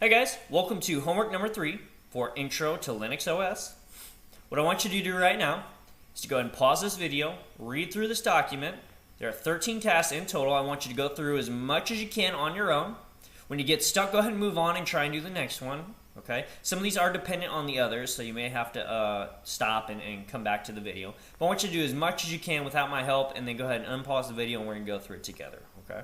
Hey guys, welcome to homework number 3 for Intro to Linux OS. What I want you to do right now is to go ahead and pause this video, read through this document. There are 13 tasks in total. I want you to go through as much as you can on your own. When you get stuck, go ahead and move on and try and do the next one. Okay? Some of these are dependent on the others, so you may have to stop and come back to the video. But I want you to do as much as you can without my help, and then go ahead and unpause the video and we're going to go through it together. Okay?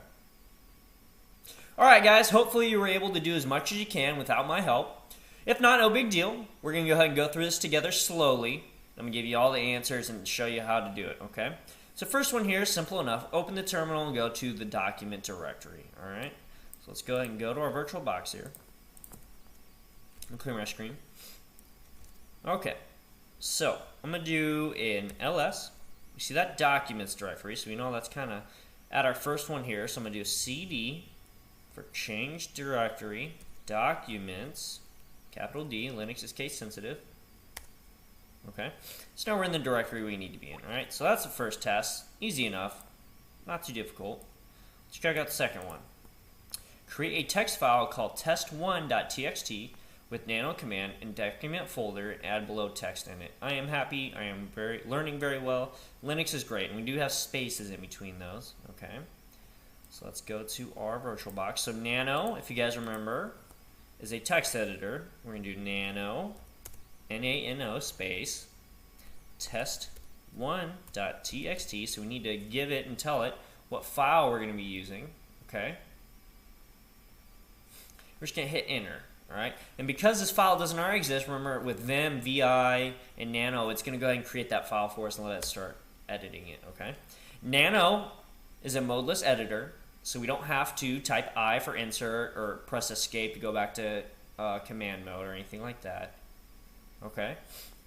Alright guys, hopefully you were able to do as much as you can without my help. If not, no big deal. We're going to go ahead and go through this together slowly. I'm going to give you all the answers and show you how to do it, okay? So first one here is simple enough. Open the terminal and go to the document directory, alright? So let's go ahead and go to our virtual box here. I'll clear my screen. Okay, so I'm going to do an ls. You see that documents directory, so we know that's kind of at our first one here. So I'm going to do a cd for change directory, documents, capital D, Linux is case sensitive. Okay, so now we're in the directory we need to be in, alright? So that's the first test, easy enough, not too difficult. Let's check out the second one. Create a text file called test1.txt with nano command in document folder and add below text in it. I am happy, I am learning very well. Linux is great, and we do have spaces in between those, okay? So let's go to our virtual box. So nano, if you guys remember, is a text editor. We're going to do nano, N-A-N-O space, test1.txt. So we need to give it and tell it what file we're going to be using. Okay. We're just going to hit enter. Alright. And because this file doesn't already exist, remember with vim, vi, and nano, it's going to go ahead and create that file for us and let it start editing it. Okay. Nano is a modeless editor, so we don't have to type I for insert or press escape to go back to command mode or anything like that. Okay,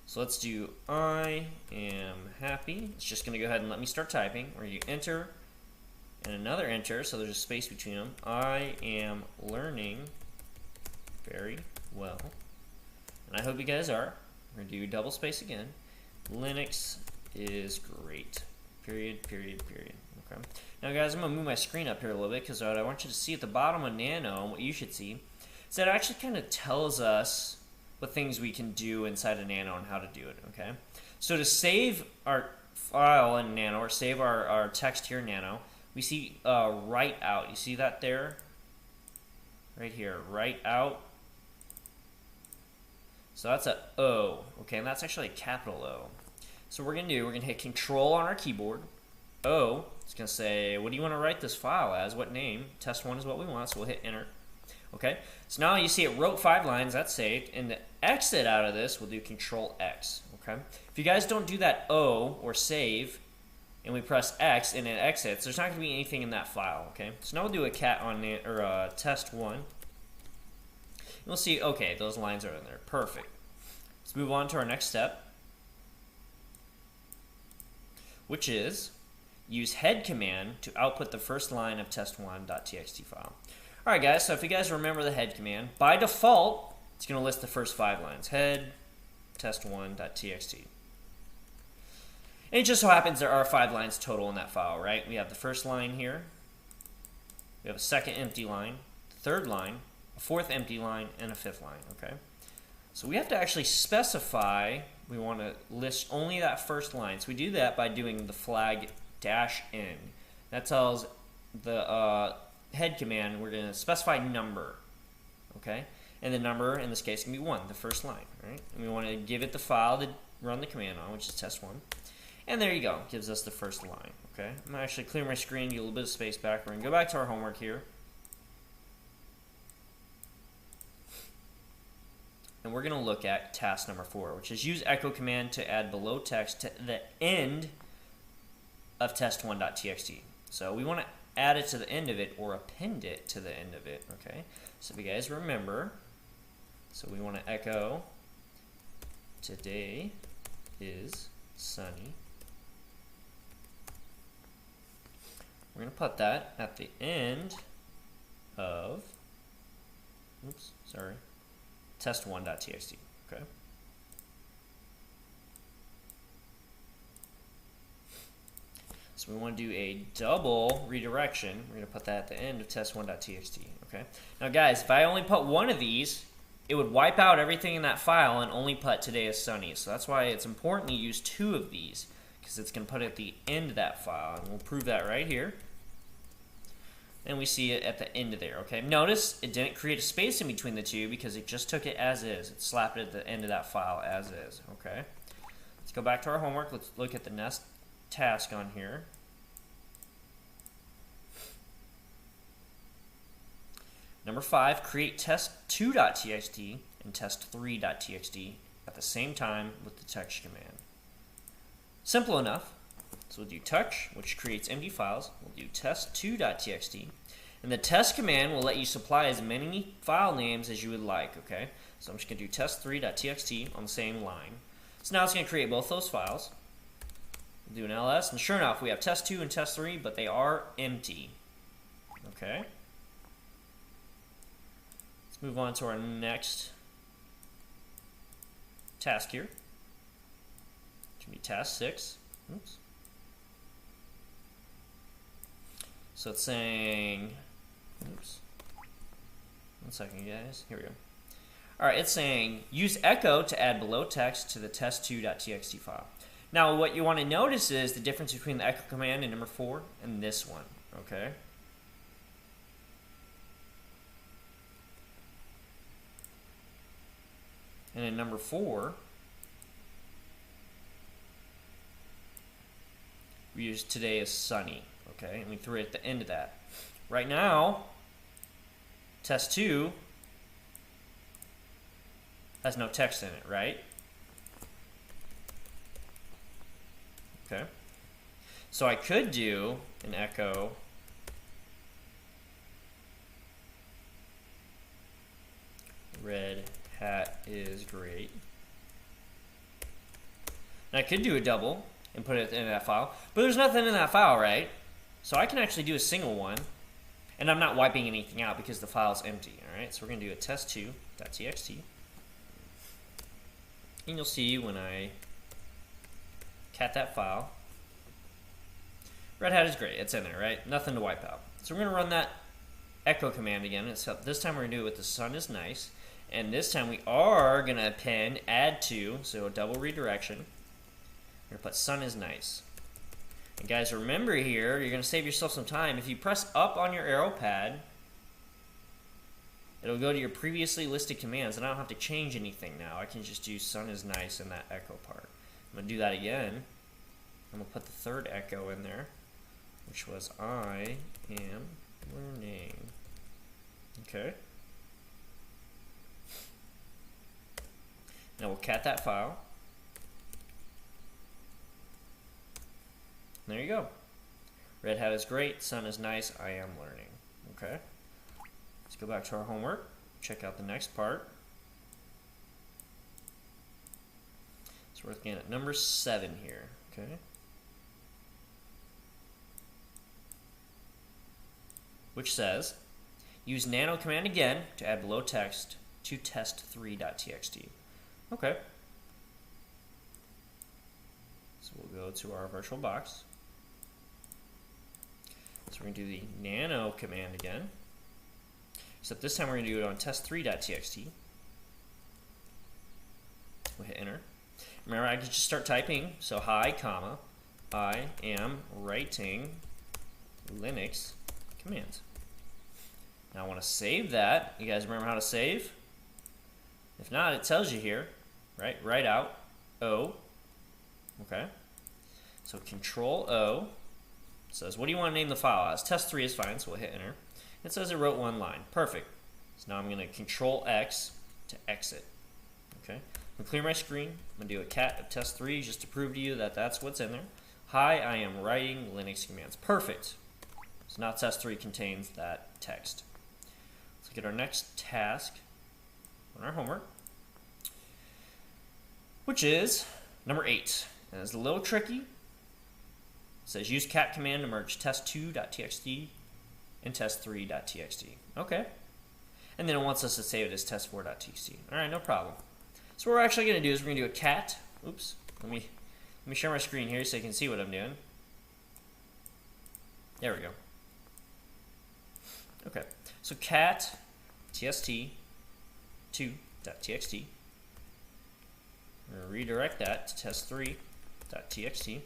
so let's do I am happy. It's just going to go ahead and let me start typing, or you enter and another enter, so there's a space between them. I am learning very well, and I hope you guys are. We're going to do double space again. Linux is great. Period, period, period. Okay. Now guys, I'm going to move my screen up here a little bit because what I want you to see at the bottom of nano, what you should see, is that it actually kind of tells us what things we can do inside of nano and how to do it, okay? So to save our file in nano, or save our text here in nano, we see write out. You see that there? Right here, write out. So that's a O, okay? And that's actually a capital O. So what we're going to do, we're going to hit Control on our keyboard. O, it's going to say, what do you want to write this file as? What name? Test1 is what we want, so we'll hit enter. Okay, so now you see it wrote 5 lines, that's saved, and to exit out of this, we'll do Control X. Okay, if you guys don't do that O or save, and we press X and it exits, there's not going to be anything in that file. Okay, so now we'll do a cat on test1. And we'll see, okay, those lines are in there. Perfect. Let's move on to our next step, which is use head command to output the first line of test1.txt file. Alright guys, so if you guys remember the head command, by default, it's going to list the first 5 lines. Head, test1.txt. And it just so happens there are 5 lines total in that file, right? We have the first line here. We have a second empty line, third line, a fourth empty line, and a fifth line, okay? So we have to actually specify we want to list only that first line. So we do that by doing the flag -n. That tells the head command we're going to specify number, okay? And the number in this case can be 1, the first line, right? And we want to give it the file to run the command on, which is test1. And there you go, gives us the first line, okay? I'm going to actually clear my screen, get a little bit of space back. We're going to go back to our homework here. And we're going to look at task number 4, which is use echo command to add below text to the end of test1.txt. So we want to add it to the end of it or append it to the end of it, okay? So if you guys remember, so we want to echo today is sunny. We're going to put that at the end of, oops, sorry, test1.txt, okay? So we want to do a double redirection. We're going to put that at the end of test1.txt. Okay. Now guys, if I only put one of these, it would wipe out everything in that file and only put today is sunny. So that's why it's important to use two of these, because it's going to put it at the end of that file. And we'll prove that right here. And we see it at the end of there. Okay. Notice it didn't create a space in between the two because it just took it as is. It slapped it at the end of that file as is. Okay. Let's go back to our homework. Let's look at the next task on here. Number 5, create test2.txt and test3.txt at the same time with the touch command. Simple enough. So we'll do touch, which creates empty files. We'll do test2.txt. And the test command will let you supply as many file names as you would like, okay? So I'm just going to do test3.txt on the same line. So now it's going to create both those files. We'll do an ls, and sure enough, we have test2 and test3, but they are empty. Okay? Let's move on to our next task here. It's going to be task 6. Oops. So it's saying, oops, one second guys, here we go. Alright, it's saying, use echo to add below text to the test2.txt file. Now what you want to notice is the difference between the echo command in number 4 and this one, okay? And in number 4, we use today is sunny, okay? And we threw it at the end of that. Right now, test 2 has no text in it, right? Okay. So I could do an echo red hat is great. And I could do a double and put it in that file, but there's nothing in that file, right? So I can actually do a single one, and I'm not wiping anything out because the file's empty, alright? So we're going to do a test2.txt, and you'll see when I cat that file, red hat is great, it's in there, right? Nothing to wipe out. So we're going to run that echo command again, except this time we're going to do it with the sun is nice, and this time we are going to append add to, so a double redirection. We're going to put sun is nice. And guys, remember here, you're going to save yourself some time. If you press up on your arrow pad, it'll go to your previously listed commands, and I don't have to change anything now. I can just do sun is nice in that echo part. I'm going to do that again. I'm going to put the third echo in there, which was I am learning. Okay. Now we'll cat that file. And there you go. Red hat is great, sun is nice, I am learning. Okay. Let's go back to our homework. Check out the next part. So we're looking at number 7 here. Okay. Which says, use nano command again to add below text to test3.txt. Okay. So we'll go to our virtual box. So we're going to do the nano command again. Except this time we're going to do it on test3.txt. We'll hit enter. Remember, I could just start typing. So hi, comma, I am writing Linux commands. Now I want to save that. You guys remember how to save? If not, it tells you here, right? Write out O. Okay. So Control O. It says, what do you want to name the file as? Test3 is fine, so we'll hit enter. It says it wrote one line. Perfect. So now I'm going to Control X to exit. Okay. I'm going to clear my screen. I'm going to do a cat of test3 just to prove to you that that's what's in there. Hi, I am writing Linux commands. Perfect. So now test3 contains that text. Let's look at our next task on our homework, which is number 8. And it's a little tricky. It says use cat command to merge test2.txt and test3.txt. Okay. And then it wants us to save it as test4.txt. Alright, no problem. So what we're actually going to do is we're going to do a cat. Oops. Let me share my screen here so you can see what I'm doing. There we go. Okay, so cat tst2.txt. We're going to redirect that to test3.txt.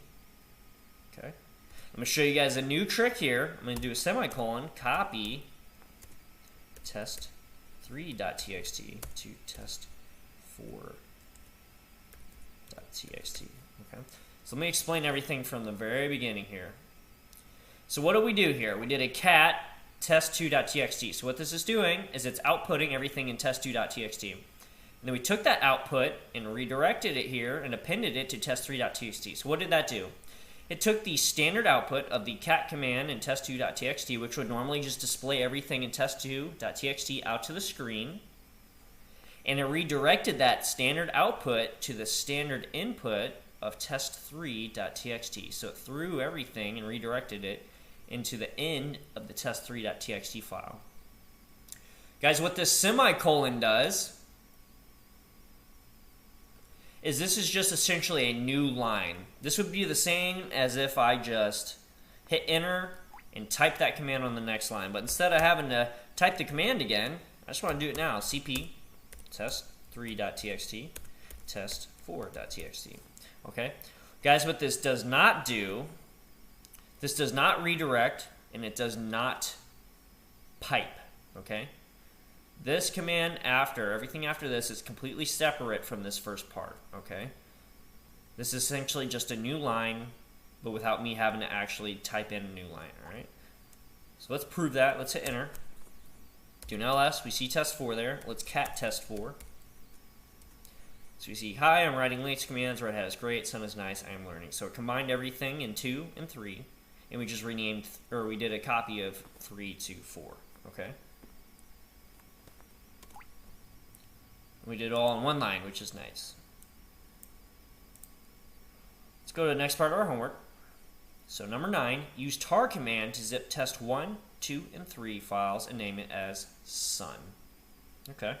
Okay. I'm going to show you guys a new trick here. I'm going to do a semicolon, copy test3.txt to test4.txt. Okay. So let me explain everything from the very beginning here. So what did we do here? We did a cat test2.txt. So what this is doing is it's outputting everything in test2.txt. And then we took that output and redirected it here and appended it to test3.txt. So what did that do? It took the standard output of the cat command in test2.txt, which would normally just display everything in test2.txt out to the screen, and it redirected that standard output to the standard input of test3.txt. So it threw everything and redirected it into the end of the test3.txt file. Guys, what this semicolon does is this is just essentially a new line. This would be the same as if I just hit enter and type that command on the next line. But instead of having to type the command again, I just want to do it now. cp test3.txt test4.txt. Okay? Guys, what this does not do, this does not redirect and it does not pipe. Okay? This command after, everything after this is completely separate from this first part, okay? This is essentially just a new line, but without me having to actually type in a new line, all right? So let's prove that. Let's hit enter. Do an ls. We see test4 there. Let's cat test4. So we see, hi, I'm writing Linux commands. Red hat is great. Sun is nice. I am learning. So it combined everything in 2 and 3, and we just renamed, or we did a copy of 3 to 4, okay? We did it all in one line, which is nice. Let's go to the next part of our homework. So number 9, use tar command to zip test 1, 2, and 3 files and name it as sun. Okay.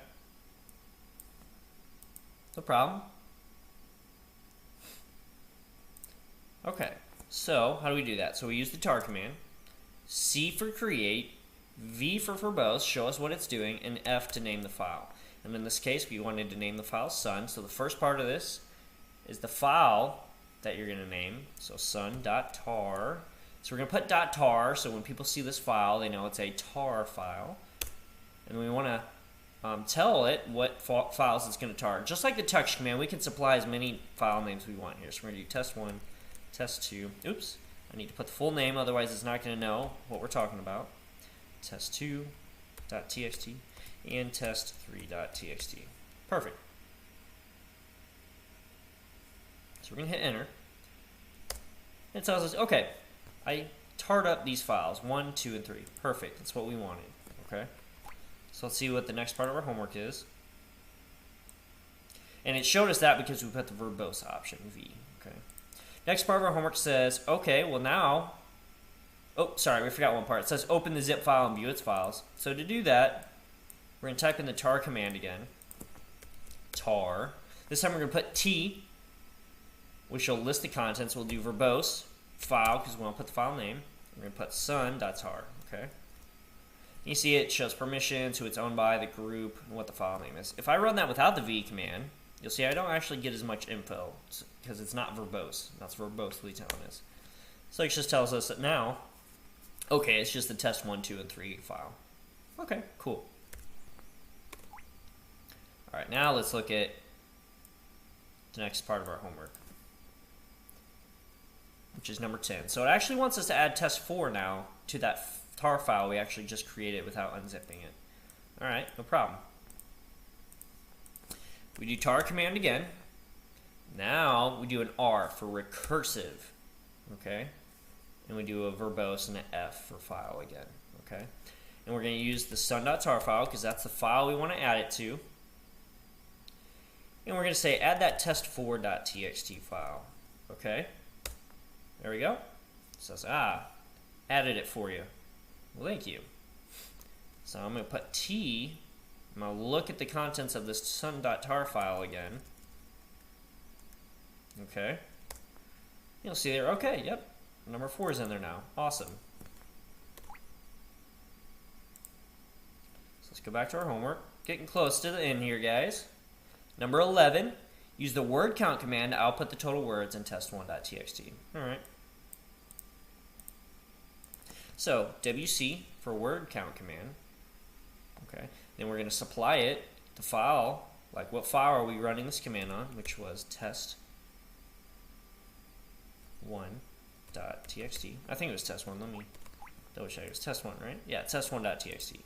No problem. Okay, so how do we do that? So we use the tar command, C for create, V for verbose, show us what it's doing, and F to name the file. And in this case, we wanted to name the file sun. So the first part of this is the file that you're going to name. So sun.tar. So we're going to put .tar so when people see this file, they know it's a tar file. And we want to tell it what files it's going to tar. Just like the touch command, we can supply as many file names we want here. So we're going to do test1, test2. Oops, I need to put the full name, otherwise it's not going to know what we're talking about. Test2.txt. and test3.txt. Perfect. So we're going to hit enter. It tells us, okay, I tarred up these files, 1, 2, and 3. Perfect. That's what we wanted. Okay. So let's see what the next part of our homework is. And it showed us that because we put the verbose option, V. Okay. Next part of our homework says, okay, well now, oh, sorry, we forgot one part. It says open the zip file and view its files. So to do that, we're going to type in the tar command again. Tar. This time we're going to put T, which will list the contents. We'll do verbose file because we want to put the file name. We're going to put sun.tar. Okay. You see it shows permissions, who it's owned by, the group, and what the file name is. If I run that without the V command, you'll see I don't actually get as much info because it's not verbose. That's verbosely telling us. So it just tells us that now, okay, it's just the test 1, 2, and 3 file. Okay, cool. All right, now let's look at the next part of our homework, which is number 10. So it actually wants us to add test 4 now to that tar file we actually just created without unzipping it. All right, no problem. We do tar command again. Now we do an R for recursive, okay? And we do a verbose and an F for file again, okay? And we're going to use the sun.tar file because that's the file we want to add it to. And we're going to say add that test4.txt file, okay? There we go. It says, added it for you. Well, thank you. So I'm going to put T. I'm going to look at the contents of this sun.tar file again. Okay. You'll see there, okay, yep. Number 4 is in there now. Awesome. go back to our homework. Getting close to the end here, guys. Number 11, use the word count command to output the total words in test1.txt. All right. So WC for word count command. Okay. Then we're going to supply it the file. Like, what file are we running this command on? Which was test1.txt. I think it was test1. Let me double check. It was test1, right? Yeah, test1.txt.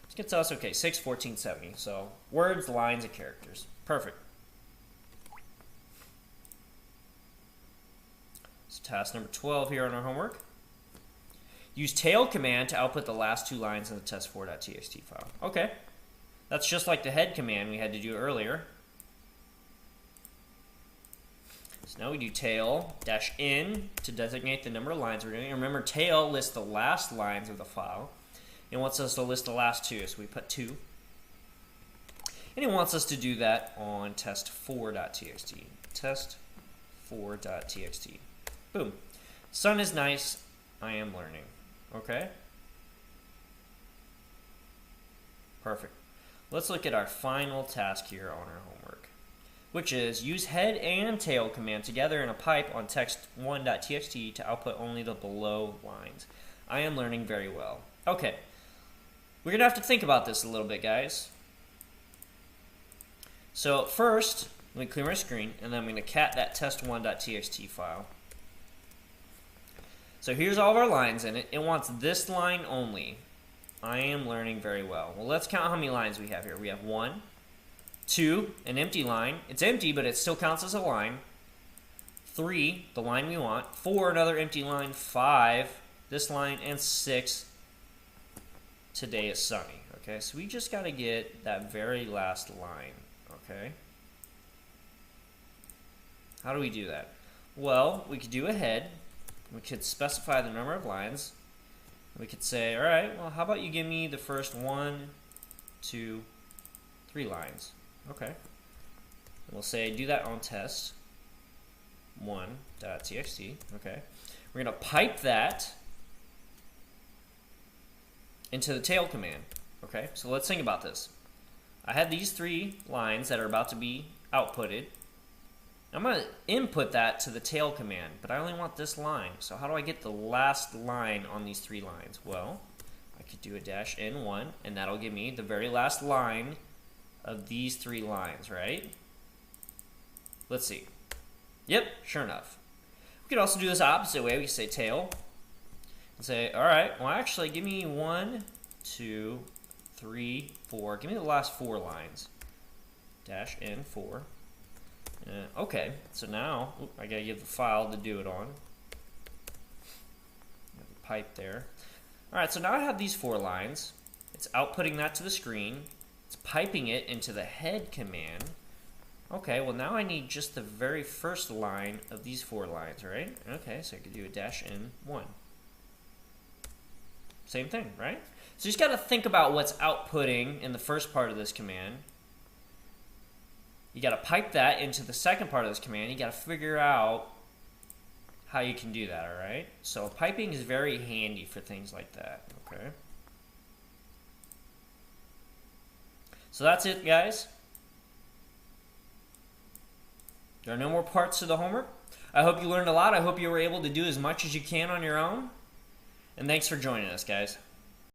This gets us, okay, 61470. So words, lines, and characters. Perfect. So task number 12 here on our homework. Use tail command to output the last two lines in the test4.txt file. Okay. That's just like the head command we had to do earlier. So now we do tail -n to designate the number of lines we're doing. And remember, tail lists the last lines of the file. It wants us to list the last two, so we put 2. And it wants us to do that on test4.txt. Test4.txt. Boom. Sun is nice. I am learning. Okay? Perfect. Let's look at our final task here on our homework, which is use head and tail command together in a pipe on text1.txt to output only the below lines. I am learning very well. Okay. We're going to have to think about this a little bit, guys. So first, let me clear my screen, and then I'm going to cat that test1.txt file. So here's all of our lines in it. It wants this line only. I am learning very well. Well, let's count how many lines we have here. We have 1, 2, an empty line. It's empty, but it still counts as a line. 3, the line we want. 4, another empty line. 5, this line. And 6, today is sunny. Okay, so we just got to get that very last line. Okay. How do we do that? Well, we could do a head. We could specify the number of lines. We could say, all right, well, how about you give me the first 1, 2, 3 lines. Okay. And we'll say do that on test1.txt. Okay. We're going to pipe that into the tail command. Okay, so let's think about this. I have these 3 lines that are about to be outputted. I'm going to input that to the tail command, but I only want this line. So how do I get the last line on these 3 lines? Well, I could do a -n1, and that'll give me the very last line of these 3 lines, right? Let's see. Yep, sure enough. We could also do this opposite way. We could say tail and say, all right, well, actually, give me 1, 2, 3, 4. Give me the last 4 lines. -n4. Okay, so now I gotta give the file to do it on. Have the pipe there. All right, so now I have these 4 lines. It's outputting that to the screen. It's piping it into the head command. Okay, well now I need just the very first line of these 4 lines, right? Okay, so I could do a -n1. Same thing, right? So you just gotta think about what's outputting in the first part of this command. You got to pipe that into the second part of this command. You got to figure out how you can do that, all right? So piping is very handy for things like that, okay? So that's it, guys. There are no more parts to the homework. I hope you learned a lot. I hope you were able to do as much as you can on your own. And thanks for joining us, guys.